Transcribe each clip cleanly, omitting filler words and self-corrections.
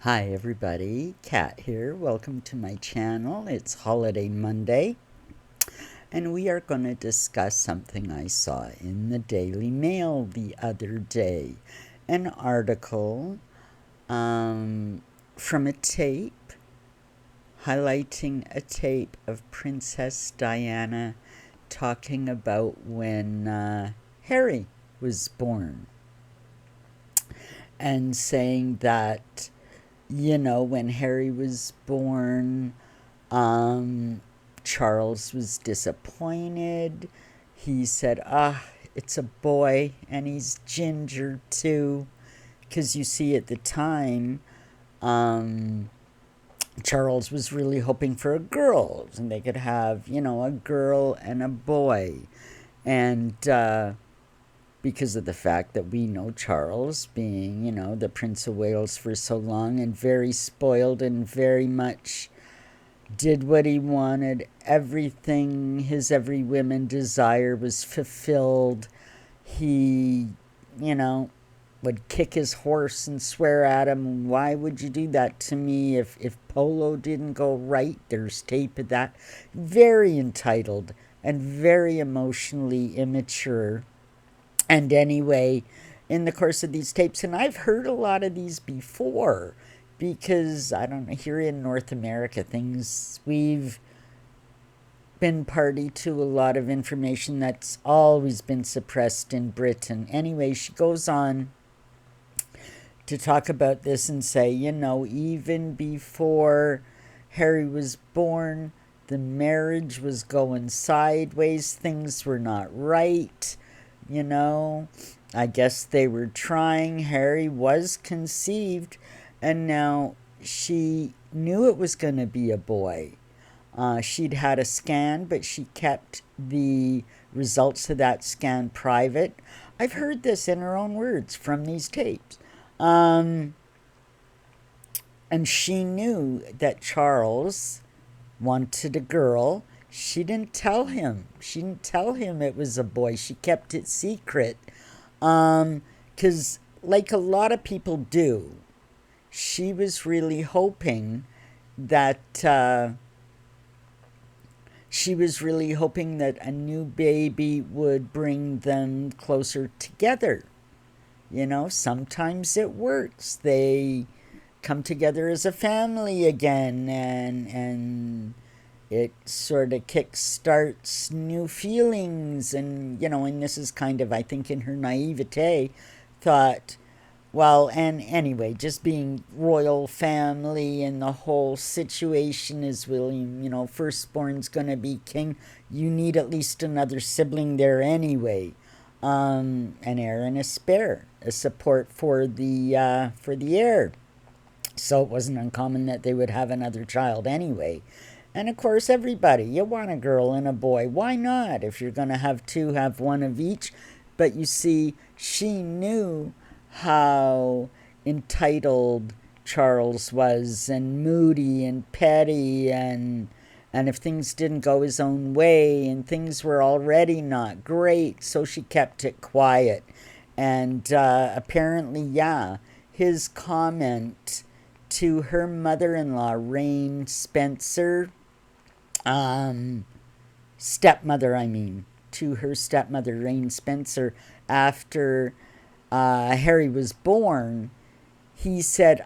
Hi everybody, Kat here. Welcome to my channel. It's Holiday Monday, and we are going to discuss something I saw in the Daily Mail the other day. An article from a tape, highlighting a tape of Princess Diana talking about when Harry was born, and saying that when Harry was born, Charles was disappointed. He said, it's a boy, and he's ginger too. Because you see, at the time, um, Charles was really hoping for a girl, and they could have, a girl and a boy. And because of the fact that we know Charles being, the Prince of Wales for so long and very spoiled and very much did what he wanted. Everything his every woman desire was fulfilled. He, you know, would kick his horse and swear at him, why would you do that to me if polo didn't go right? There's tape of that. Very entitled and very emotionally immature. And anyway, in the course of these tapes, and I've heard a lot of these before because, I don't know, here in North America, we've been party to a lot of information that's always been suppressed in Britain. Anyway, she goes on to talk about this and say, even before Harry was born, the marriage was going sideways, things were not right. I guess they were trying. Harry was conceived, and now she knew it was going to be a boy. She'd had a scan, but she kept the results of that scan private. I've heard this in her own words from these tapes. And she knew that Charles wanted a girl. She didn't tell him. She didn't tell him it was a boy. She kept it secret. Because, like a lot of people do, she was really hoping that a new baby would bring them closer together. Sometimes it works. They come together as a family again, and it sort of kick-starts new feelings. And this is kind of, I think, in her naivete, thought, well, and anyway, just being royal family and the whole situation is William, firstborn's gonna be king. You need at least another sibling there anyway. An heir and a spare, a support for the heir. So it wasn't uncommon that they would have another child anyway. And of course, everybody, you want a girl and a boy. Why not? If you're going to have two, have one of each. But you see, she knew how entitled Charles was, and moody and petty, and if things didn't go his own way, and things were already not great, so she kept it quiet. And apparently, yeah, his comment to her mother-in-law, Rain Spencer, stepmother, I mean, to her stepmother, Rain Spencer, after Harry was born, he said,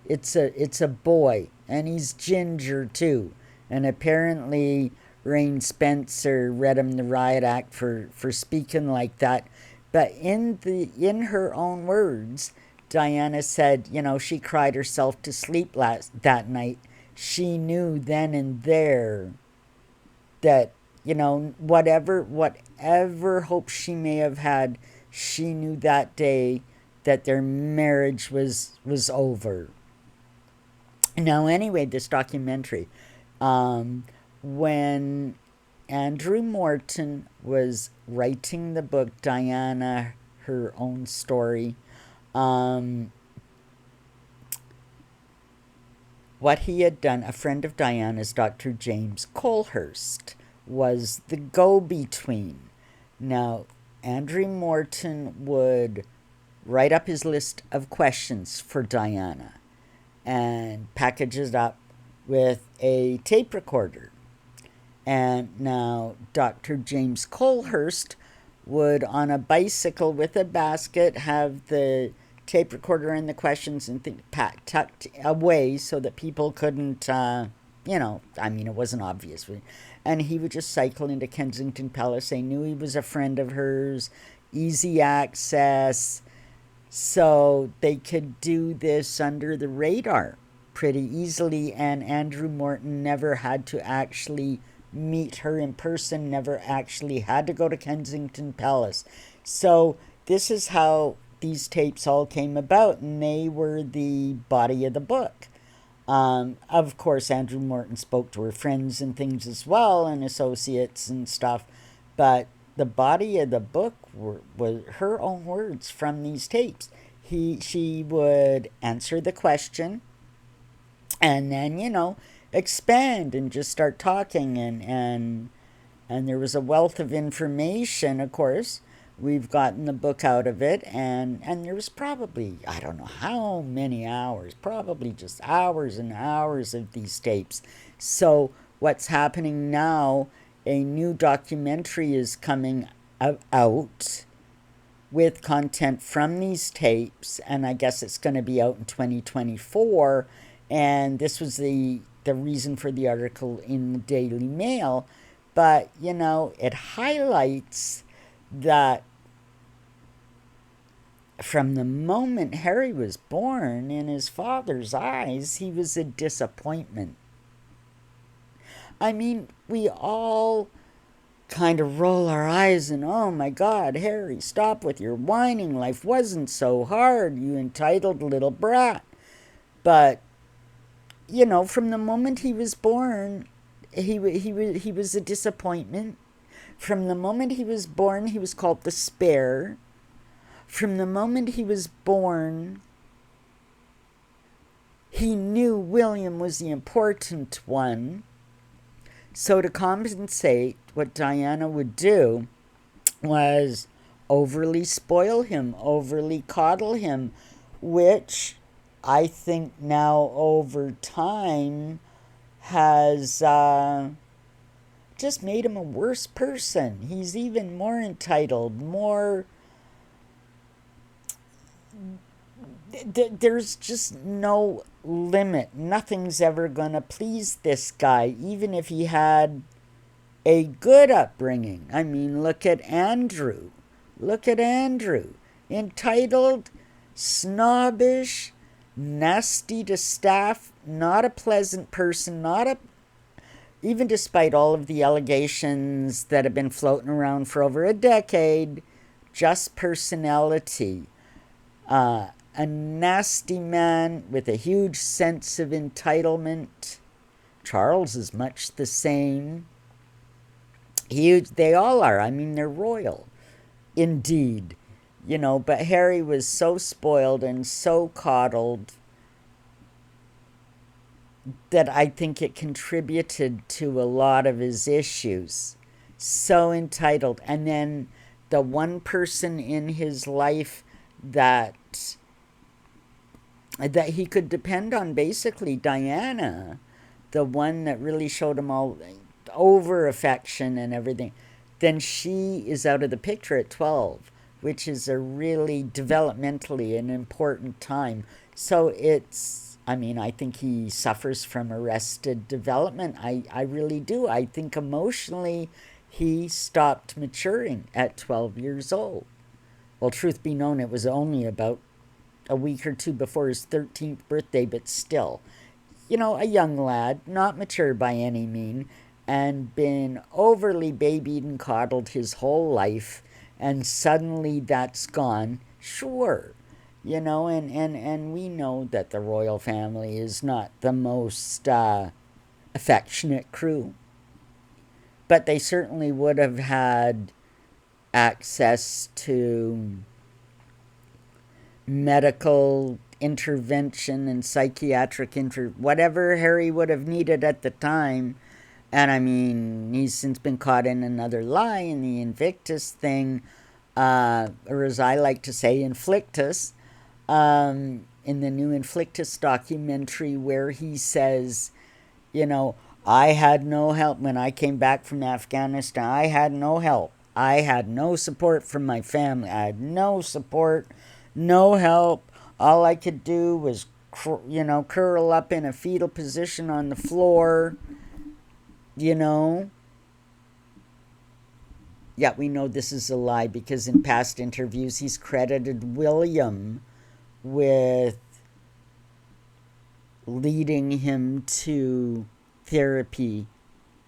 it's a boy, and he's ginger too. And apparently, Rain Spencer read him the riot act for speaking like that. But in her own words, Diana said, she cried herself to sleep that night. She knew then and there that, whatever hope she may have had, she knew that day that their marriage was over. Now, anyway, this documentary, when Andrew Morton was writing the book Diana, Her Own Story, what he had done, a friend of Diana's, Dr. James Colhurst, was the go-between. Now, Andrew Morton would write up his list of questions for Diana. and package it up with a tape recorder. And now Dr. James Colhurst would, on a bicycle with a basket, have the tape recorder and the questions and tucked away so that people couldn't, it wasn't obvious. And he would just cycle into Kensington Palace. They knew he was a friend of hers, easy access, so they could do this under the radar pretty easily. And Andrew Morton never had to actually meet her in person, never actually had to go to Kensington Palace. So this is how these tapes all came about, and they were the body of the book. Of course, Andrew Morton spoke to her friends and things as well, and associates and stuff, but the body of the book was her own words from these tapes. She would answer the question, and then expand and just start talking, and there was a wealth of information. Of course, we've gotten the book out of it, and there was probably, I don't know how many hours, probably just hours and hours of these tapes. So what's happening now, a new documentary is coming out with content from these tapes, and I guess it's going to be out in 2024. And this was the reason for the article in the Daily Mail. But it highlights that from the moment Harry was born, in his father's eyes, he was a disappointment. I mean, we all kind of roll our eyes and, oh my God, Harry, stop with your whining. Life wasn't so hard, you entitled little brat. But, from the moment he was born, he was a disappointment. From the moment he was born, he was called the spare. From the moment he was born, he knew William was the important one. So to compensate, what Diana would do was overly spoil him, overly coddle him, which I think now over time has just made him a worse person. He's even more entitled, more... There's just no limit. Nothing's ever going to please this guy, even if he had a good upbringing. I mean, look at Andrew. Look at Andrew. Entitled, snobbish, nasty to staff, not a pleasant person, even despite all of the allegations that have been floating around for over a decade, just personality. A nasty man with a huge sense of entitlement. Charles is much the same. They all are. I mean, they're royal. Indeed. But Harry was so spoiled and so coddled that I think it contributed to a lot of his issues. So entitled. And then the one person in his life that he could depend on, basically Diana, the one that really showed him all over affection and everything, then she is out of the picture at 12, which is a really developmentally an important time. So I think he suffers from arrested development. I really do. I think emotionally he stopped maturing at 12 years old. Well, truth be known, it was only about a week or two before his 13th birthday, but still, a young lad, not mature by any mean, and been overly babied and coddled his whole life, and suddenly that's gone. Sure, and we know that the royal family is not the most affectionate crew, but they certainly would have had access to medical intervention and psychiatric whatever Harry would have needed at the time. And I mean, he's since been caught in another lie, in the Invictus thing, or as I like to say, Inflictus. in the new Inflictus documentary where he says, you know, I had no help when I came back from Afghanistan. I had no help. I had no support from my family. I had no support, no help. All I could do was, curl up in a fetal position on the floor, you know. Yeah, we know this is a lie because in past interviews he's credited William with leading him to therapy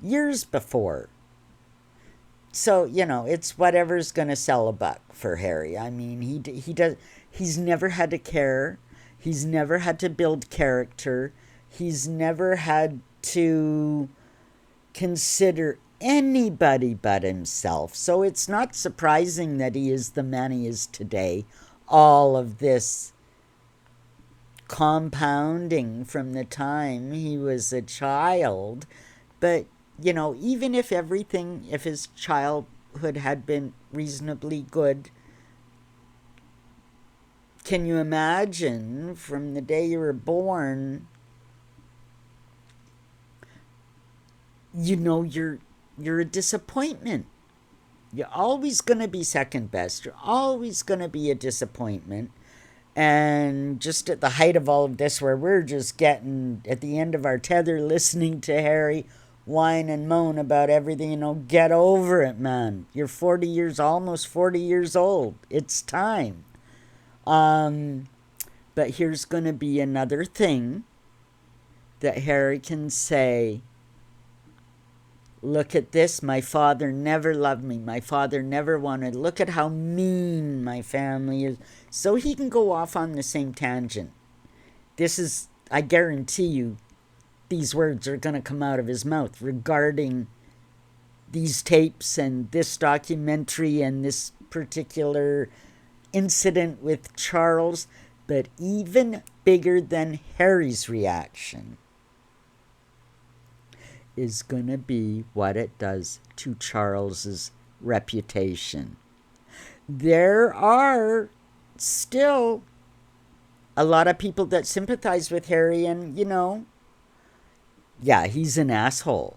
years before. So, it's whatever's going to sell a buck for Harry. I mean, he's never had to care. He's never had to build character. He's never had to consider anybody but himself. So it's not surprising that he is the man he is today. All of this compounding from the time he was a child. But, even if his childhood had been reasonably good, can you imagine from the day you were born, you're a disappointment. You're always going to be second best. You're always going to be a disappointment. And just at the height of all of this, where we're just getting at the end of our tether listening to Harry whine and moan about everything, get over it, man. You're almost 40 years old. It's time. But here's going to be another thing that Harry can say. Look at this. My father never loved me. My father never wanted. Look at how mean my family is. So he can go off on the same tangent. I guarantee you, these words are going to come out of his mouth regarding these tapes and this documentary and this particular incident with Charles. But even bigger than Harry's reaction is going to be what it does to Charles's reputation. There are still a lot of people that sympathize with Harry and, yeah, he's an asshole.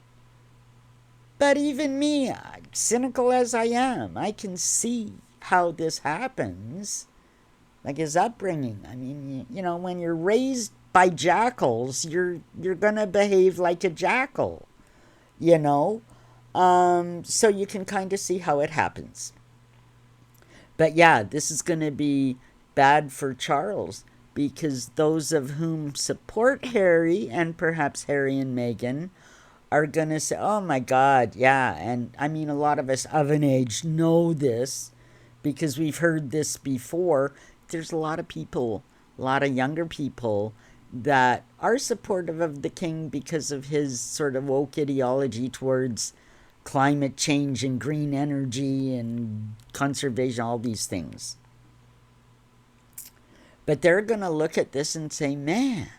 But even me, cynical as I am, I can see how this happens. Like his upbringing. I mean, when you're raised by jackals, you're gonna behave like a jackal, so you can kind of see how it happens. But yeah, this is gonna be bad for Charles because those of whom support Harry and perhaps Harry and Meghan are gonna say, oh my God, yeah. And I mean, a lot of us of an age know this because we've heard this before. There's a lot of people, a lot of younger people that are supportive of the king because of his sort of woke ideology towards climate change and green energy and conservation, all these things. But they're going to look at this and say, man,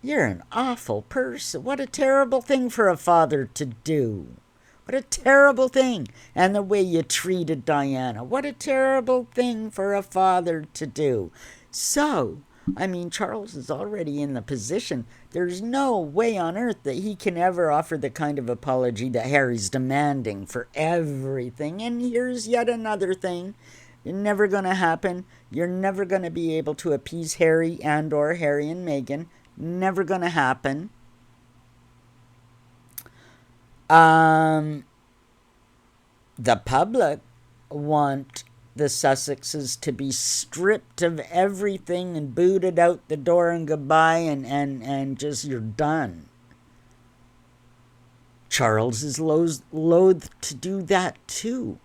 you're an awful person. What a terrible thing for a father to do. What a terrible thing. And the way you treated Diana. What a terrible thing for a father to do. So, I mean, Charles is already in the position. There's no way on earth that he can ever offer the kind of apology that Harry's demanding for everything. And here's yet another thing. It's never going to happen. You're never going to be able to appease Harry and or Harry and Meghan. Never going to happen. The public want the Sussexes to be stripped of everything and booted out the door and goodbye and just you're done. Charles is loath to do that too.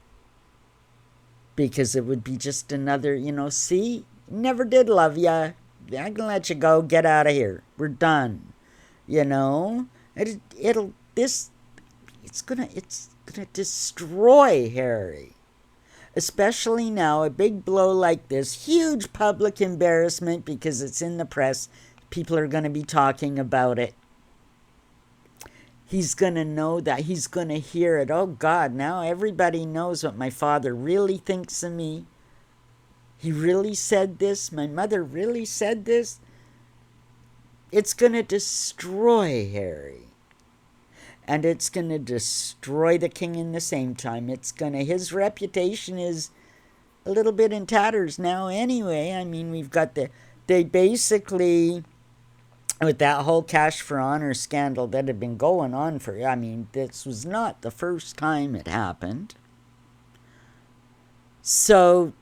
Because it would be just another, see, never did love ya. I can let you go. Get out of here. We're done. It's gonna destroy Harry. Especially now, a big blow like this, huge public embarrassment because it's in the press. People are going to be talking about it. He's going to know that. He's going to hear it. Oh, God, now everybody knows what my father really thinks of me. He really said this? My mother really said this? It's going to destroy Harry. And it's going to destroy the king in the same time. His reputation is a little bit in tatters now anyway. I mean, they basically, with that whole Cash for Honor scandal that had been going on this was not the first time it happened. So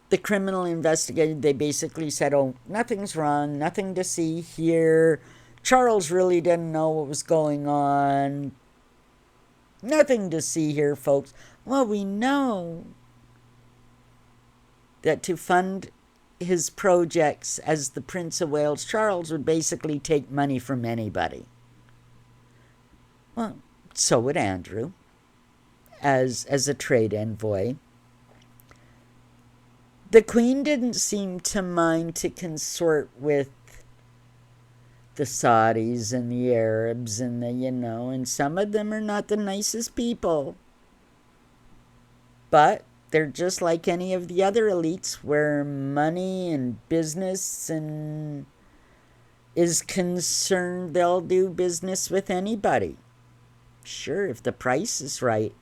the criminal investigated, they basically said, oh, nothing's wrong, nothing to see here. Charles really didn't know what was going on. Nothing to see here, folks. Well, we know that to fund his projects as the Prince of Wales, Charles would basically take money from anybody. Well, so would Andrew, as a trade envoy. The Queen didn't seem to mind to consort with the Saudis and the Arabs and and some of them are not the nicest people. But they're just like any of the other elites where money and business is concerned. They'll do business with anybody. Sure, if the price is right.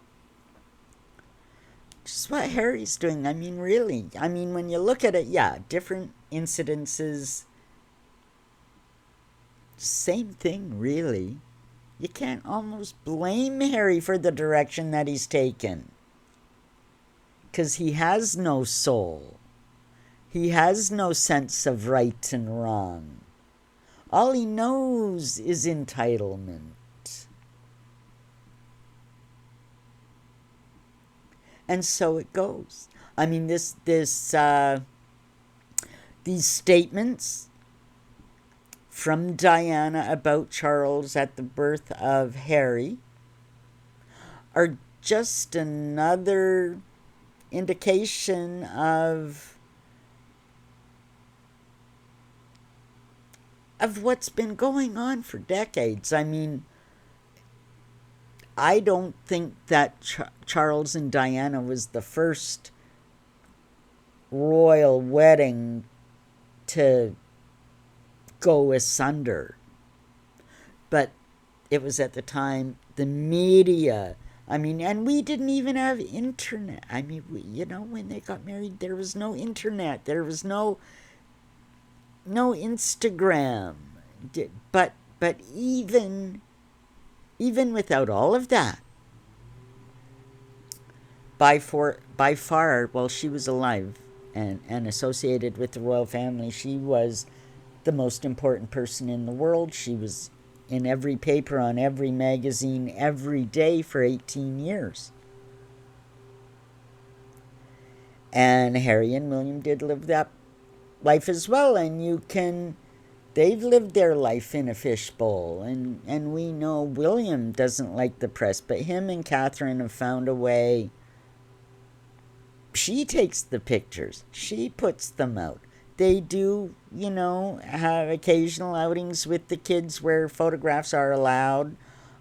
Just what Harry's doing. I mean, really. I mean, when you look at it, yeah, different incidences. Same thing, really. You can't almost blame Harry for the direction that he's taken. Because he has no soul. He has no sense of right and wrong. All he knows is entitlement. And so it goes. I mean, these statements from Diana about Charles at the birth of Harry are just another indication of what's been going on for decades. I mean, I don't think that Charles and Diana was the first royal wedding to go asunder. But it was at the time, the media, and we didn't even have internet. When they got married, there was no internet. There was no Instagram. But even without all of that, by far, while she was alive and associated with the royal family, she was the most important person in the world. She was in every paper, on every magazine, every day for 18 years. And Harry and William did live that life as well, and they've lived their life in a fishbowl, and we know William doesn't like the press, but him and Catherine have found a way. She takes the pictures. She puts them out. They do, have occasional outings with the kids where photographs are allowed.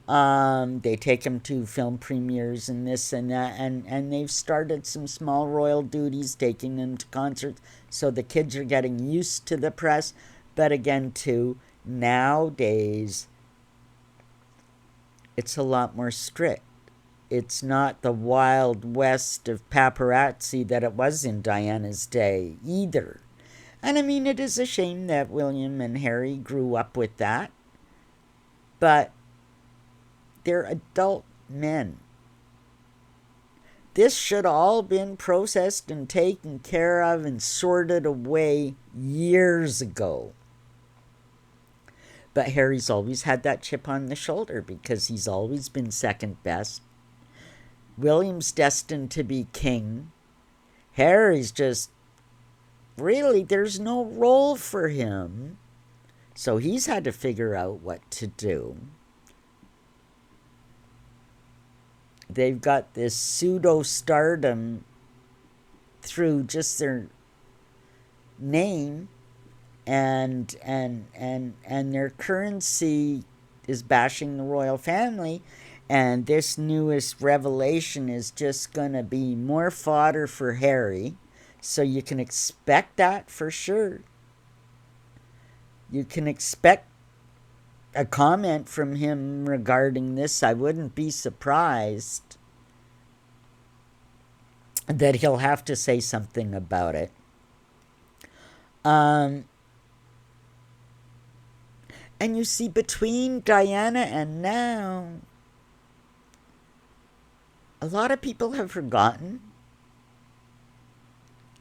They take them to film premieres and this and that, and they've started some small royal duties, taking them to concerts, so the kids are getting used to the press. But again, too, nowadays, it's a lot more strict. It's not the Wild West of paparazzi that it was in Diana's day either. And it is a shame that William and Harry grew up with that. But they're adult men. This should all been processed and taken care of and sorted away years ago. But Harry's always had that chip on the shoulder because he's always been second best. William's destined to be king. Harry's just, really, there's no role for him. So he's had to figure out what to do. They've got this pseudo-stardom through just their name, and their currency is bashing the royal family, and this newest revelation is just going to be more fodder for Harry So you can expect that for sure. You can expect a comment from him regarding this. I wouldn't be surprised that he'll have to say something about it. And you see, between Diana and now, a lot of people have forgotten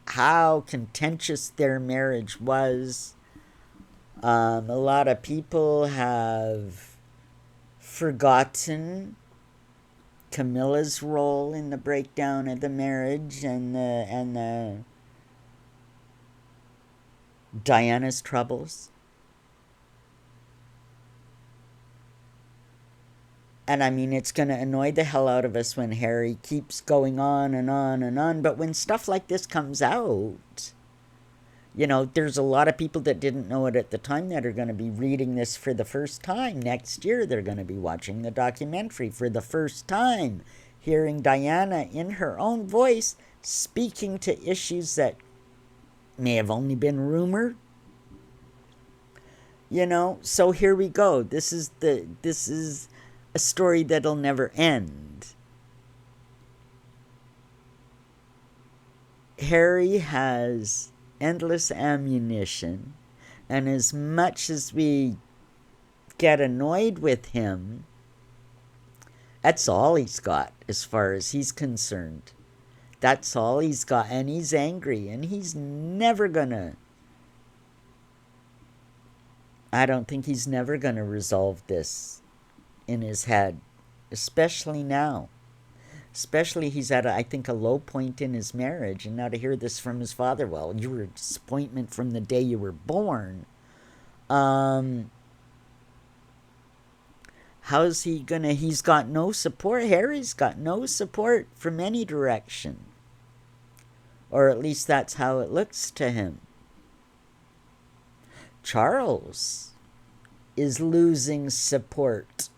how contentious their marriage was. A lot of people have forgotten Camilla's role in the breakdown of the marriage and the Diana's troubles. And I mean, it's going to annoy the hell out of us when Harry keeps going on and on and on. But when stuff like this comes out, you know, there's a lot of people that didn't know it at the time that are going to be reading this for the first time. Next year, they're going to be watching the documentary for the first time, hearing Diana in her own voice speaking to issues that may have only been rumored. You know, so here we go. This is a story that'll never end. Harry has endless ammunition, and as much as we get annoyed with him, that's all he's got as far as he's concerned. That's all he's got, and he's angry, and he's never gonna, I don't think he's never gonna resolve this in his head, especially now. Especially he's at, I think, a low point in his marriage, and now to hear this from his father, well, you were a disappointment from the day you were born. How's he gonna, he's got no support. Harry's got no support from any direction. Or at least that's how it looks to him. Charles is losing support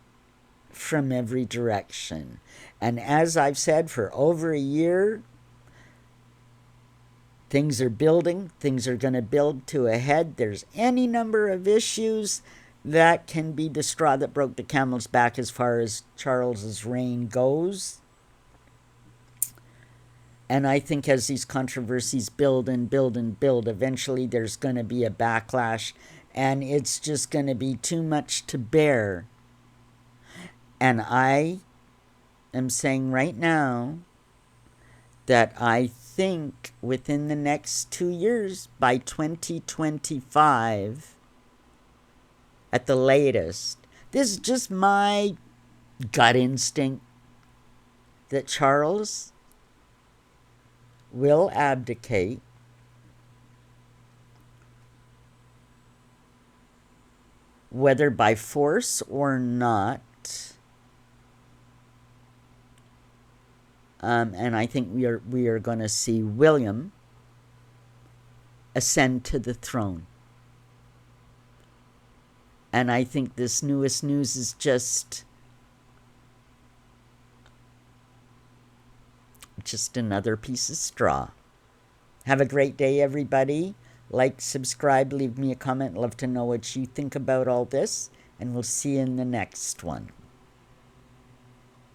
from every direction. And as I've said for over a year, things are building. Things are going to build to a head. There's any number of issues that can be the straw that broke the camel's back as far as Charles's reign goes. And I think as these controversies build and build and build, eventually there's going to be a backlash, and it's just going to be too much to bear. And I am saying right now that I think within the next 2 years, by 2025, at the latest, this is just my gut instinct, that Charles will abdicate, whether by force or not. And I think we are going to see William ascend to the throne. And I think this newest news is just another piece of straw. Have a great day, everybody. Like, subscribe, leave me a comment. Love to know what you think about all this. And we'll see you in the next one.